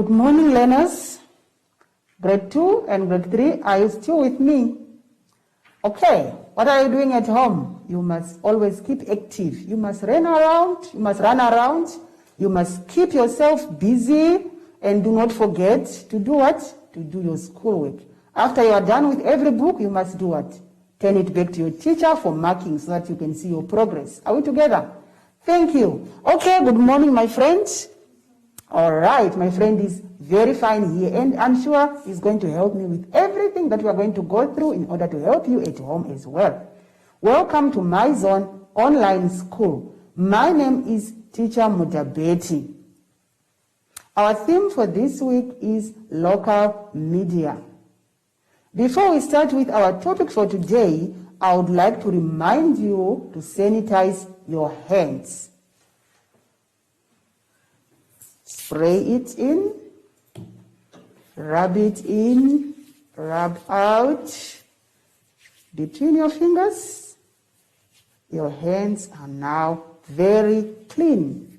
Good morning, learners. Grade 2 and grade 3, are you still with me? Okay, what are you doing at home? You must always keep active. You must run around. You must keep yourself busy, and do not forget to do what? To do your schoolwork. After you are done with every book, you must do what? Turn it back to your teacher for marking so that you can see your progress. Are we together? Thank you. Okay, good morning, my friends. All right, my friend is very fine here, and I'm sure he's going to help me with everything that we are going to go through in order to help you at home as well. Welcome to my zone online school. My name is Teacher Mutabeti. Our theme for this week is local media. Before we start with our topic for today, I would like to remind you to sanitize your hands. Spray it in, rub it in, rub out between your fingers. Your hands are now very clean.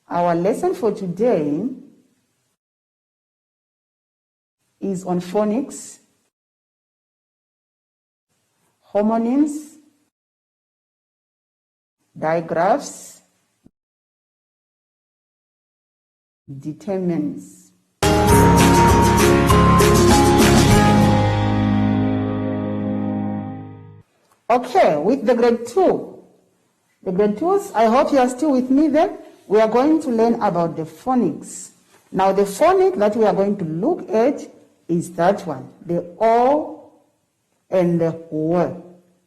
Our lesson for today is on phonics, homonyms, digraphs, determinants. Okay, with the grade 2. The grade 2s, I hope you are still with me there. We are going to learn about the phonics. Now, the phonic that we are going to look at is that one, the O and the W.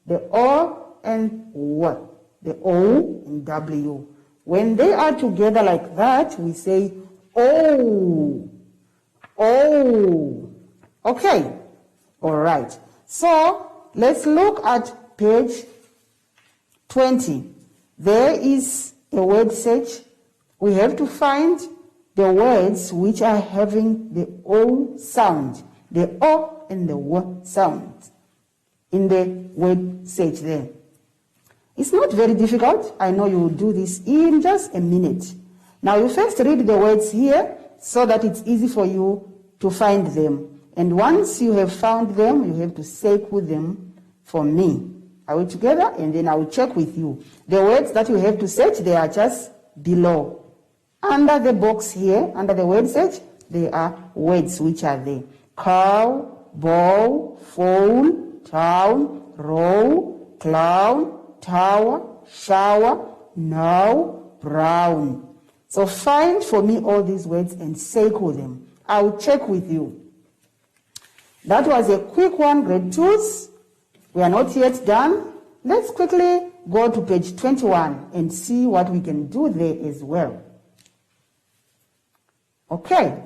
The O and W. The O and W. When they are together like that, we say O. O. Okay. All right. So, let's look at page 20. There is a word search. We have to find the words which are having the O sound, the O and the W sound in the word search there. It's not very difficult. I know you will do this in just a minute. Now you first read the words here so that it's easy for you to find them. And once you have found them, you have to circle them for me. Are we together? And then I will check with you. The words that you have to search, they are just below. Under the box here, under the word search, there are words which are there. Cow, bow, foal, town, row, clown, tower, shower, now, brown. So find for me all these words and circle them. I will check with you. That was a quick one, grade 2s. We are not yet done. Let's quickly go to page 21 and see what we can do there as well. Okay,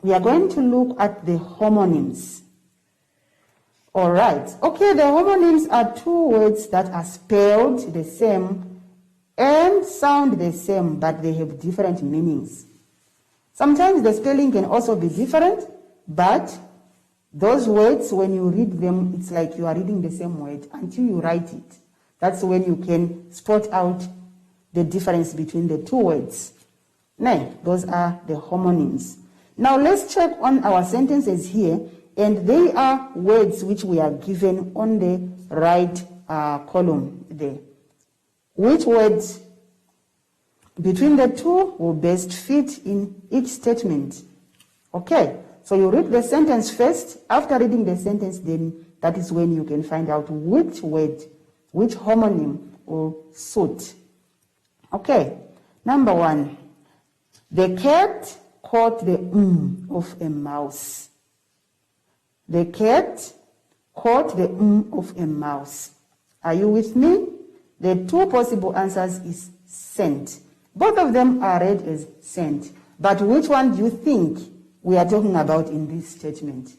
we are going to look at the homonyms. All right, okay, the homonyms are two words that are spelled the same and sound the same, but they have different meanings. Sometimes the spelling can also be different, but those words, when you read them, it's like you are reading the same word until you write it. That's when you can spot out the difference between the two words. Now, those are the homonyms. Now, let's check on our sentences here, and they are words which we are given on the right column there. Which words between the two will best fit in each statement? Okay, so you read the sentence first. After reading the sentence, then that is when you can find out which word, which homonym will suit. Okay, number 1. The cat caught the of a mouse. The cat caught the of a mouse. Are you with me? The two possible answers is scent. Both of them are read as scent. But which one do you think we are talking about in this statement?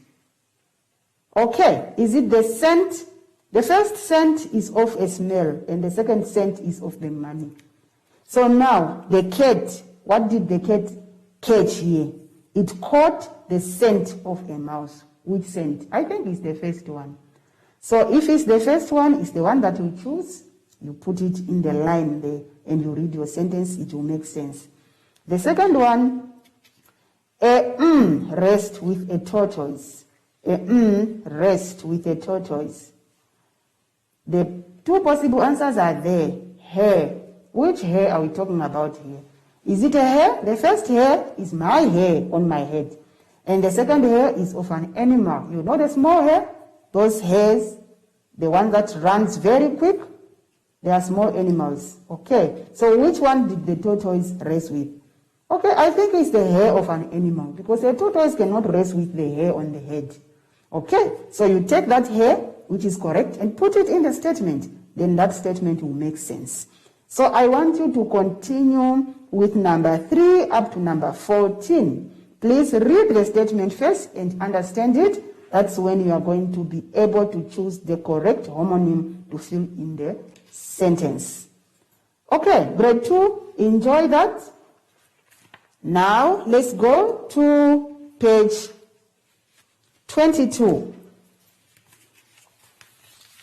Okay, is it the scent? The first scent is of a smell, and the second scent is of the money. So now, the cat, what did the cat catch here? It caught the scent of a mouse. Which scent? I think it's the first one. So if it's the first one, it's the one that you choose. You put it in the line there and you read your sentence, it will make sense. The second one, a rest with a tortoise. A rest with a tortoise. The two possible answers are there. Hair. Which hair are we talking about here? Is it a hair? The first hair is my hair on my head. And the second hair is of an animal. You know the small hair? Those hairs, the one that runs very quick, they are small animals. Okay, so which one did the tortoise rest with? Okay, I think it's the hair of an animal because a tortoise cannot rest with the hair on the head. Okay, so you take that hair, which is correct, and put it in the statement. Then that statement will make sense. So I want you to continue with number 3 up to number 14. Please read the statement first and understand it. That's when you are going to be able to choose the correct homonym to fill in the sentence. Okay, grade 2, enjoy that. Now, let's go to page 22.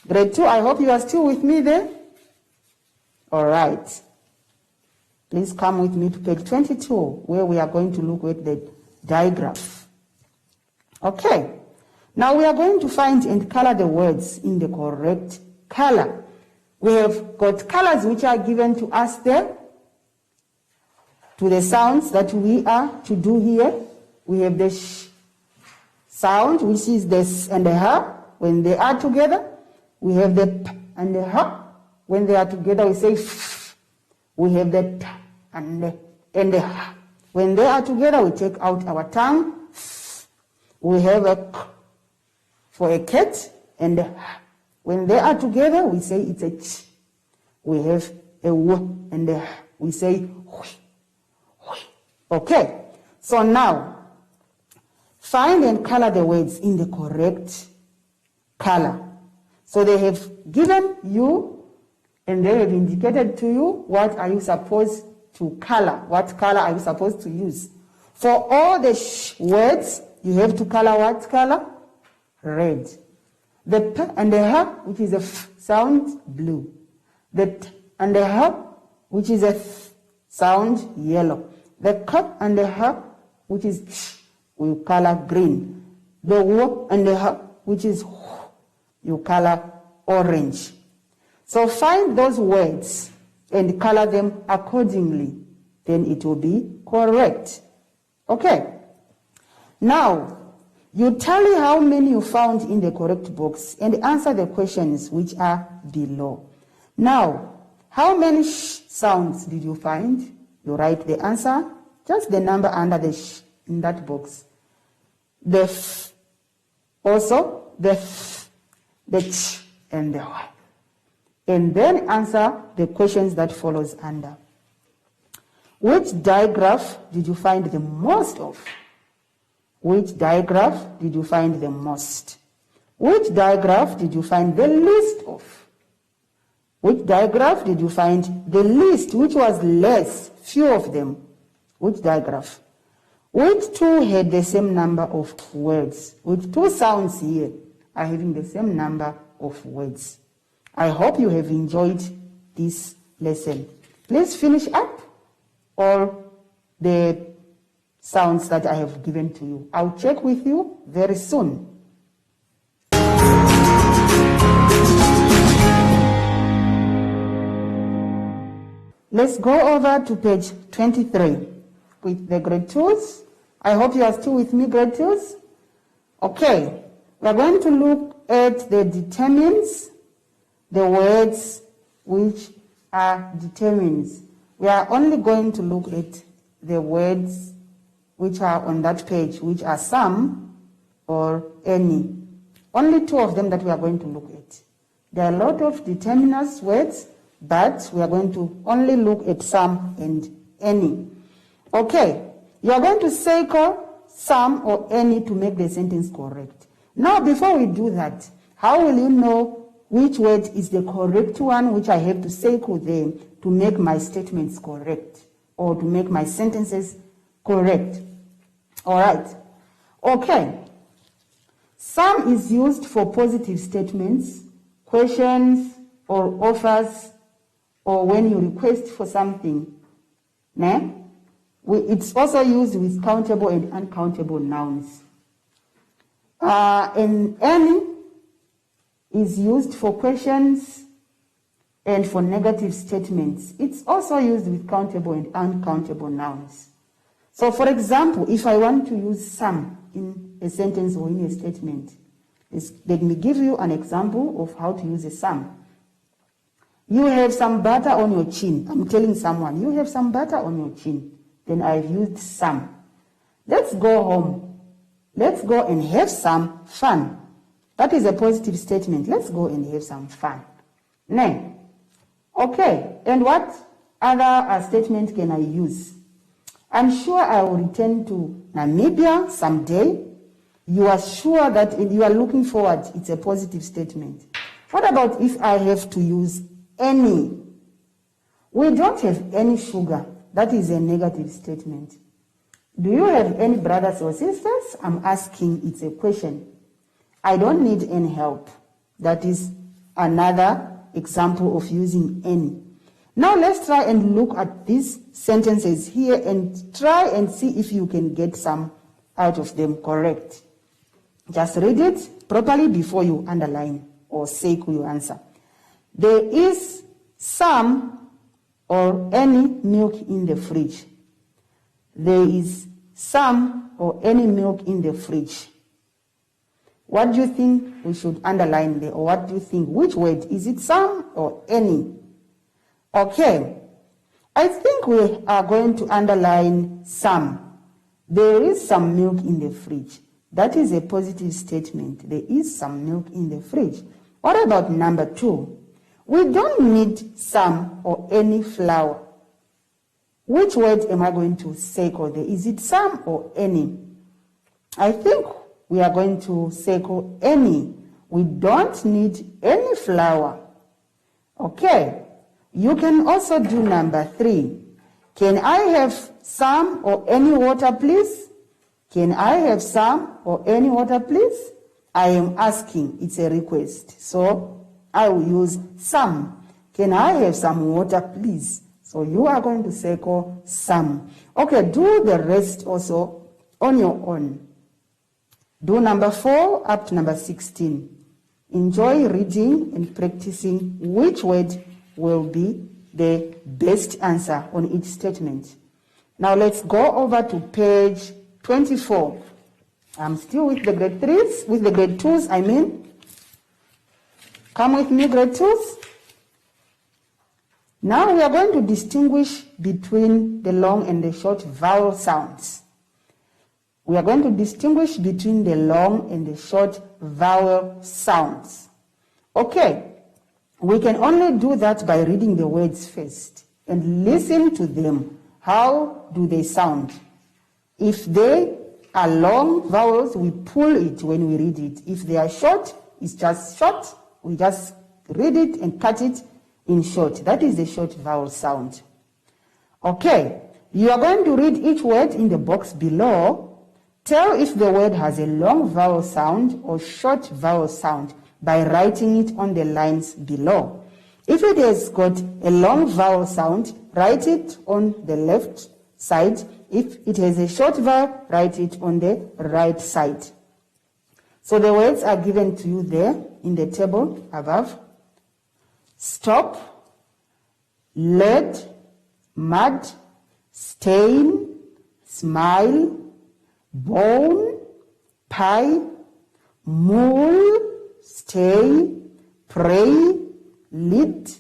Grade 2, I hope you are still with me there. All right. Please come with me to page 22, where we are going to look at the digraph. Okay. Now we are going to find and color the words in the correct color. We have got colors which are given to us there. To the sounds that we are to do here, we have the sh sound, which is the s and the h when they are together. We have the p and the h when they are together. We say f. We have the t and the h. When they are together, we take out our tongue. F. We have a k for a cat and a h. When they are together, we say it's a ch. We have a w and a h. We say hui. Okay, so now find and color the words in the correct color. So they have given you and they have indicated to you what are you supposed to color, what color are you supposed to use. For all the sh words, you have to color what color? Red. The p and the h, which is a f sound, blue. The t and the h, which is a th sound, yellow. The k and the h, which is ch, we color green. The w and the h, which is h, you color orange. So find those words and color them accordingly. Then it will be correct. Okay. Now, you tally how many you found in the correct box and answer the questions which are below. Now, how many sh sounds did you find? You write the answer, just the number under the sh in that box. The f, also the f, the ch, and the y. And then answer the questions that follows under. Which digraph did you find the most of? Which digraph did you find the most? Which digraph did you find the least of? Which digraph did you find the least, which was less, few of them? Which digraph? Which two had the same number of words? Which two sounds here are having the same number of words? I hope you have enjoyed this lesson. Please finish up all the sounds that I have given to you. I'll check with you very soon. Let's go over to page 23 with the grade 2s. I hope you are still with me, grade 2s. Okay, we are going to look at the determines, the words which are determines. We are only going to look at the words which are on that page, which are some or any. Only two of them that we are going to look at. There are a lot of determiners words, but we are going to only look at some and any. Okay, you are going to circle some or any to make the sentence correct. Now, before we do that, how will you know which word is the correct one, which I have to circle there to make my statements correct or to make my sentences correct? All right. Okay. Some is used for positive statements, questions, or offers, or when you request for something. Né? It's also used with countable and uncountable nouns. And any is used for questions and for negative statements. It's also used with countable and uncountable nouns. So, for example, if I want to use some in a sentence or in a statement, let me give you an example of how to use a some. You have some butter on your chin. I'm telling someone, you have some butter on your chin. Then I've used some. Let's go home. Let's go and have some fun. That is a positive statement. Let's go and have some fun. Now, okay, and what other statement can I use? I'm sure I will return to Namibia someday. You are sure that you are looking forward. It's a positive statement. What about if I have to use any? We don't have any sugar. That is a negative statement. Do you have any brothers or sisters? I'm asking, it's a question. I don't need any help. That is another example of using any. Now let's try and look at these sentences here and try and see if you can get some out of them correct. Just read it properly before you underline or circle your answer. There is some or any milk in the fridge. There is some or any milk in the fridge. What do you think we should underline there? Or what do you think? Which word? Is it some or any? Okay. I think we are going to underline some. There is some milk in the fridge. That is a positive statement. There is some milk in the fridge. What about number 2? We don't need some or any flour. Which word am I going to circle there? Is it some or any? I think we are going to circle any. We don't need any flour. Okay. You can also do number 3. Can I have some or any water, please? Can I have some or any water, please? I am asking. It's a request. So I will use some. Can I have some water, please? So you are going to circle some. Okay, do the rest also on your own. Do number 4 up to number 16. Enjoy reading and practicing which word will be the best answer on each statement. Now let's go over to page 24. I'm still with the grade 3s, with the grade 2s, I mean. Come with me, grade 2s. Now we are going to distinguish between the long and the short vowel sounds. We are going to distinguish between the long and the short vowel sounds. Okay. We can only do that by reading the words first and listen to them. How do they sound? If they are long vowels, we pull it when we read it. If they are short, it's just short. We just read it and cut it in short. That is the short vowel sound. Okay, you are going to read each word in the box below. Tell if the word has a long vowel sound or short vowel sound by writing it on the lines below. If it has got a long vowel sound, write it on the left side. If it has a short vowel, write it on the right side. So the words are given to you there in the table above. Stop, lead, mud, stain, smile, bone, pie, mule, stay, pray, lid,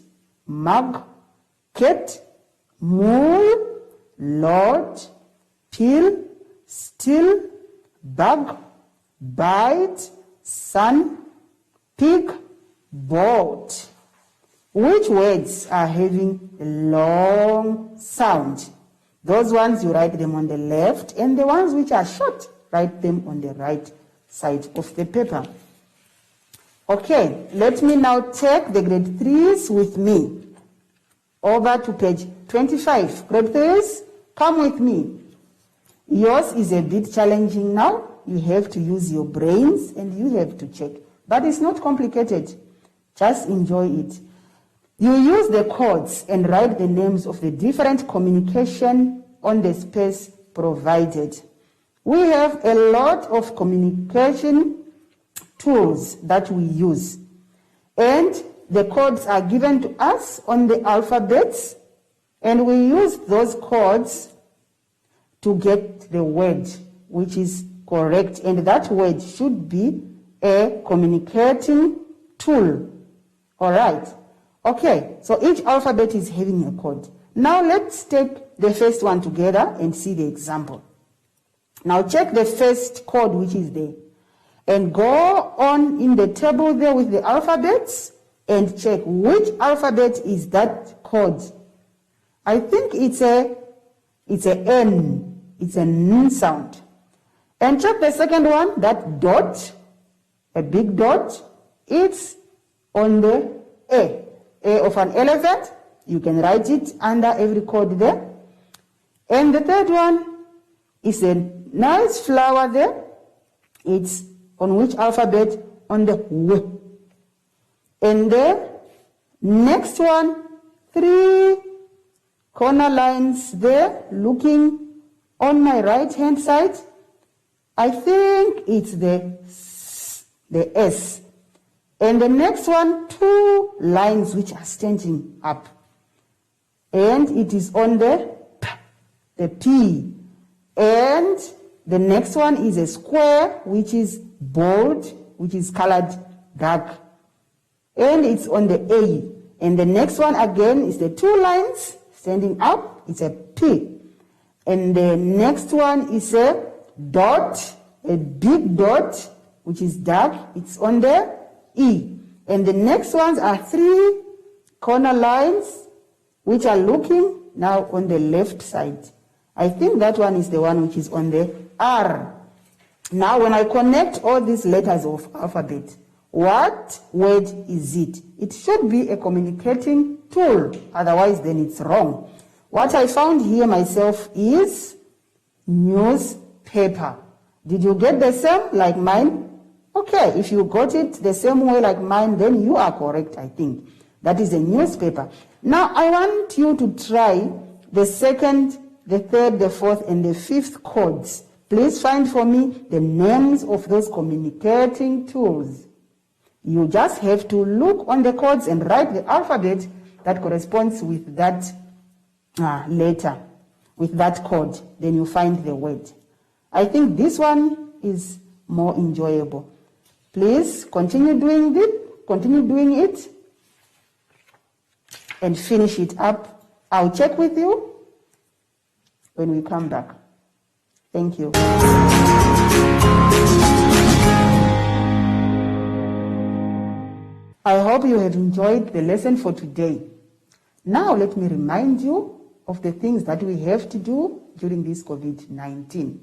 mug, cat, mule, lord, pill, still, bug, bite, sun, pig, boat. Which words are having a long sound? Those ones you write them on the left, and the ones which are short, write them on the right side of the paper. Okay, let me now take the grade 3s with me over to page 25. Grade 3s, come with me. Yours is a bit challenging now. You have to use your brains and you have to check. But it's not complicated. Just enjoy it. You use the codes and write the names of the different communication on the space provided. We have a lot of communication tools that we use, and the codes are given to us on the alphabets, and we use those codes to get the word which is correct, and that word should be a communicating tool. All right. Okay, so each alphabet is having a code. Now let's take the first one together and see the example. Now check the first code which is there, and go on in the table there with the alphabets and check which alphabet is that code. I think it's a N. It's a N sound. And check the second one, that dot, a big dot. It's on the A. A of an elephant. You can write it under every code there. And the third one is a nice flower there. It's on which alphabet? On the W. And the next one, 3 corner lines there, looking on my right hand side. I think it's the S. And the next one, 2 lines which are standing up. And it is on the P. And the next one is a square, which is bold, which is colored dark. And it's on the A. And the next one again is the 2 lines standing up. It's a P. And the next one is a dot, a big dot, which is dark. It's on the E. And the next ones are 3 corner lines, which are looking now on the left side. I think that one is the one which is on the R. Now, when I connect all these letters of alphabet, what word is it? It should be a communicating tool. Otherwise, then it's wrong. What I found here myself is newspaper. Did you get the same like mine? Okay, if you got it the same way like mine, then you are correct, I think. That is a newspaper. Now, I want you to try the second, the third, the fourth, and the fifth codes. Please find for me the names of those communicating tools. You just have to look on the codes and write the alphabet that corresponds with that letter, with that code. Then you find the word. I think this one is more enjoyable. Please continue doing it, and finish it up. I'll check with you when we come back. Thank you. I hope you have enjoyed the lesson for today. Now let me remind you of the things that we have to do during this COVID-19.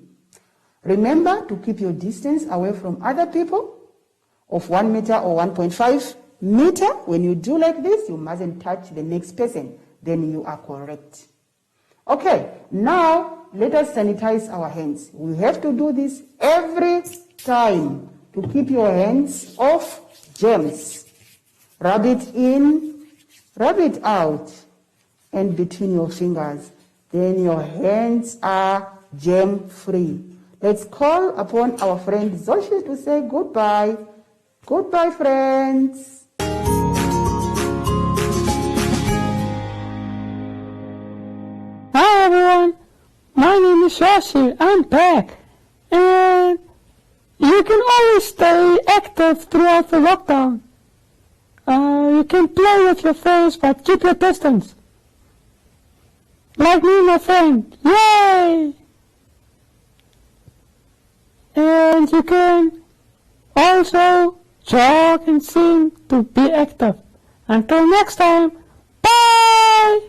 Remember to keep your distance away from other people of 1 meter or 1.5 meter. When you do like this, you mustn't touch the next person. Then you are correct. Okay, now let us sanitize our hands. We have to do this every time to keep your hands off germs. Rub it in, rub it out, and between your fingers. Then your hands are germ-free. Let's call upon our friend Zoshi to say goodbye. Goodbye, friends. Hi, everyone. My name is Zoshi. I'm back. And you can always stay active throughout the lockdown. You can play with your friends, but keep your distance. Like me and my friend. Yay! And you can also jog and sing to be active. Until next time, bye!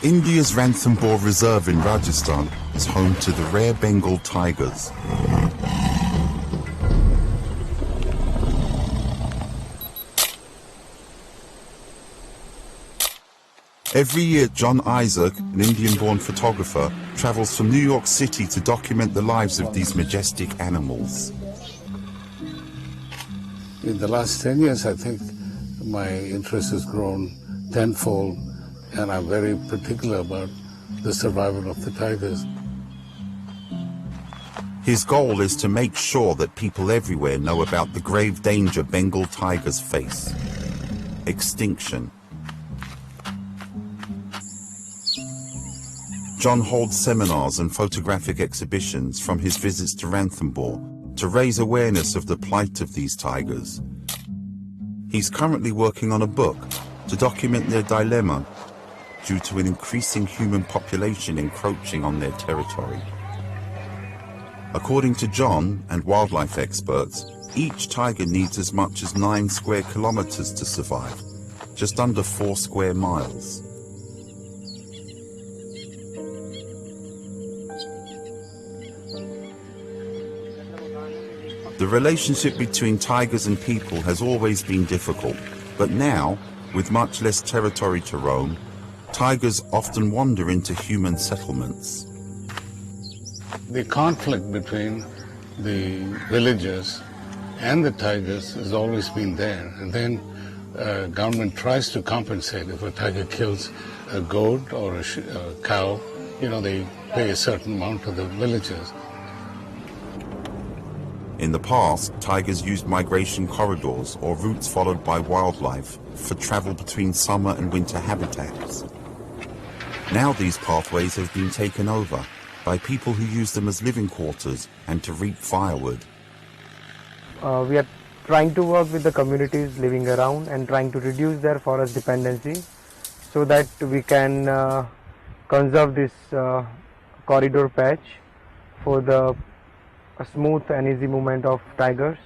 India's Ranthambore Reserve in Rajasthan is home to the rare Bengal tigers. Every year, John Isaac, an Indian-born photographer, travels from New York City to document the lives of these majestic animals. In the last 10 years, I think my interest has grown tenfold, and I'm very particular about the survival of the tigers. His goal is to make sure that people everywhere know about the grave danger Bengal tigers face: extinction. John holds seminars and photographic exhibitions from his visits to Ranthambore to raise awareness of the plight of these tigers. He's currently working on a book to document their dilemma due to an increasing human population encroaching on their territory. According to John and wildlife experts, each tiger needs as much as 9 square kilometers to survive, just under 4 square miles. The relationship between tigers and people has always been difficult, but now, with much less territory to roam, tigers often wander into human settlements. The conflict between the villagers and the tigers has always been there, and then government tries to compensate. If a tiger kills a goat or a cow, they pay a certain amount to the villagers. In the past, tigers used migration corridors or routes followed by wildlife for travel between summer and winter habitats. Now these pathways have been taken over by people who use them as living quarters and to reap firewood. We are trying to work with the communities living around and trying to reduce their forest dependency so that we can conserve this corridor patch for the smooth and easy movement of tigers.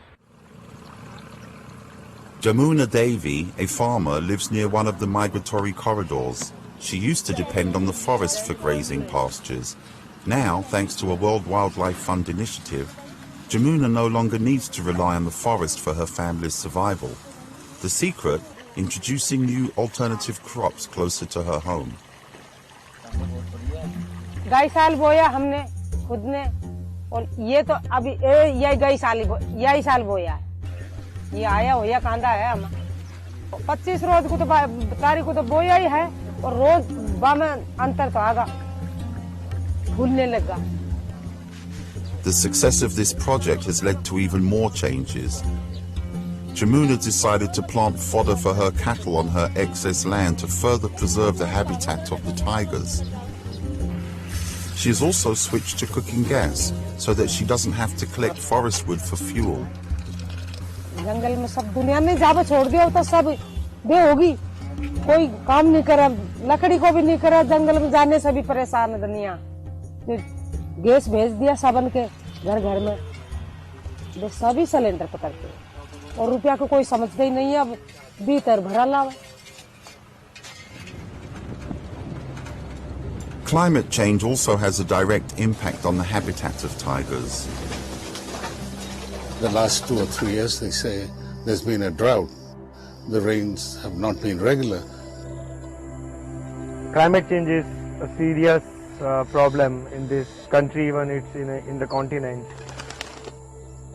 Jamuna Devi, a farmer, lives near one of the migratory corridors. She used to depend on the forest for grazing pastures. Now, thanks to a World Wildlife Fund initiative, Jamuna no longer needs to rely on the forest for her family's survival. The secret? Introducing new alternative crops closer to her home. गाई साल बोया हमने खुद ने, और ये तो अभी यही गाई साल बोया है। ये आया होया कांदा है हम 25 रोज को तो तारीख को तो बोया ही है, और रोज में अंतर तो आगा भूलने लगा. The success of this project has led to even more changes. Jamuna decided to plant fodder for her cattle on her excess land to further preserve the habitat of the tigers. She has also switched to cooking gas so that she doesn't have to collect forest wood for fuel. जंगल में सब दुनिया में जहाँ छोड़ दिया तो सब बे होगी, कोई काम नहीं करा, लकड़ी को भी नहीं करा, जंगल में जाने से भी परेशान है दुनिया. गैस भेज दिया सबन के घर घर में, वे सभी सिलेंडर पकड़ते हैं और रुपया को कोई समझते ही नहीं है. अब भीतर भरा लावा. Climate change also has a direct impact on the habitat of tigers. The last 2 or 3 years, they say, there's been a drought. The rains have not been regular. Climate change is a serious problem in this country, even it's in the continent.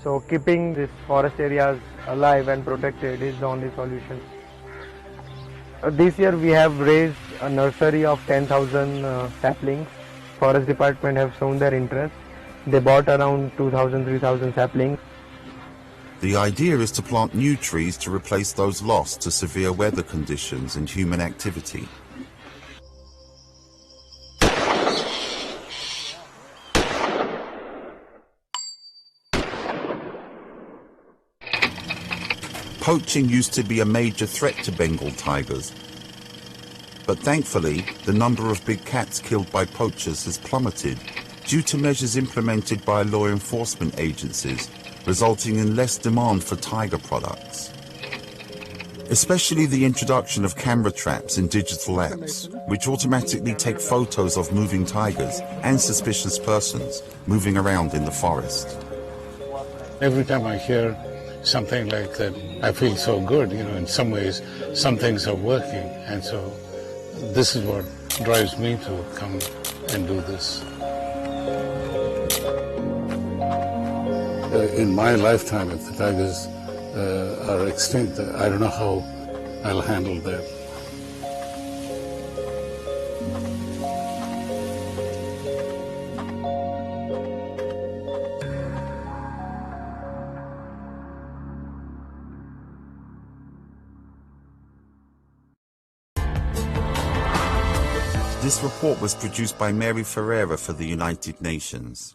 So keeping these forest areas alive and protected is the only solution. This year we have raised a nursery of 10,000 saplings. Forest department have shown their interest. They bought around 2,000, 3,000 saplings. The idea is to plant new trees to replace those lost to severe weather conditions and human activity. Poaching used to be a major threat to Bengal tigers, but thankfully the number of big cats killed by poachers has plummeted due to measures implemented by law enforcement agencies, resulting in less demand for tiger products. especially the introduction of camera traps and digital apps, which automatically take photos of moving tigers and suspicious persons moving around in the forest. Every time I hear something like that, I feel so good, in some ways, some things are working. And so this is what drives me to come and do this. In my lifetime, if the tigers are extinct, I don't know how I'll handle that. This report was produced by Mary Ferreira for the United Nations.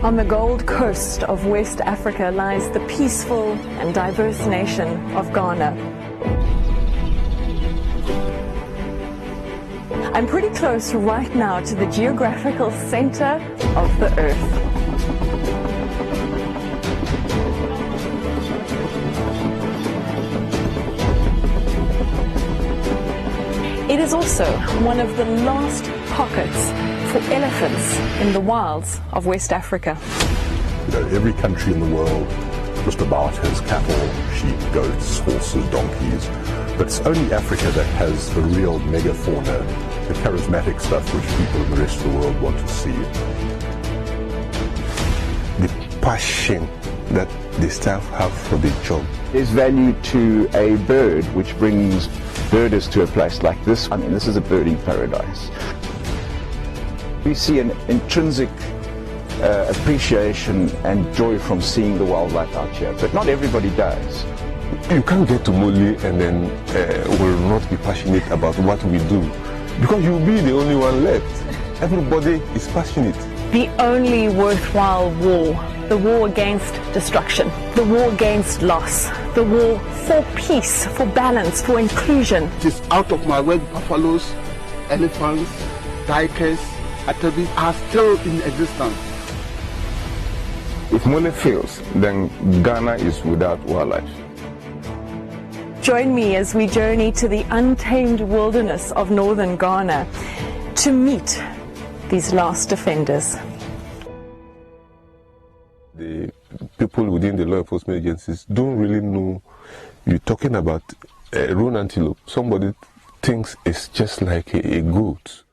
On the Gold Coast of West Africa lies the peaceful and diverse nation of Ghana. I'm pretty close right now to the geographical center of the Earth. It is also one of the last pockets for elephants in the wilds of West Africa. Every country in the world just about has cattle, sheep, goats, horses, donkeys, but it's only Africa that has the real megafauna, the charismatic stuff which people in the rest of the world want to see. The passion that the staff have for the job. There's value to a bird which brings birders to a place like this. I mean, this is a birding paradise. We see an intrinsic appreciation and joy from seeing the wildlife out here, but not everybody does. You can't get to Moli and then will not be passionate about what we do, because you'll be the only one left. Everybody is passionate. The only worthwhile war, the war against destruction, the war against loss, the war for peace, for balance, for inclusion. It is out of my way. Buffaloes, elephants, tigers, Atabi are still in existence. If money fails, then Ghana is without wildlife. Join me as we journey to the untamed wilderness of northern Ghana to meet these last defenders. The people within the law enforcement agencies don't really know. You're talking about a roan antelope. Somebody thinks it's just like a goat.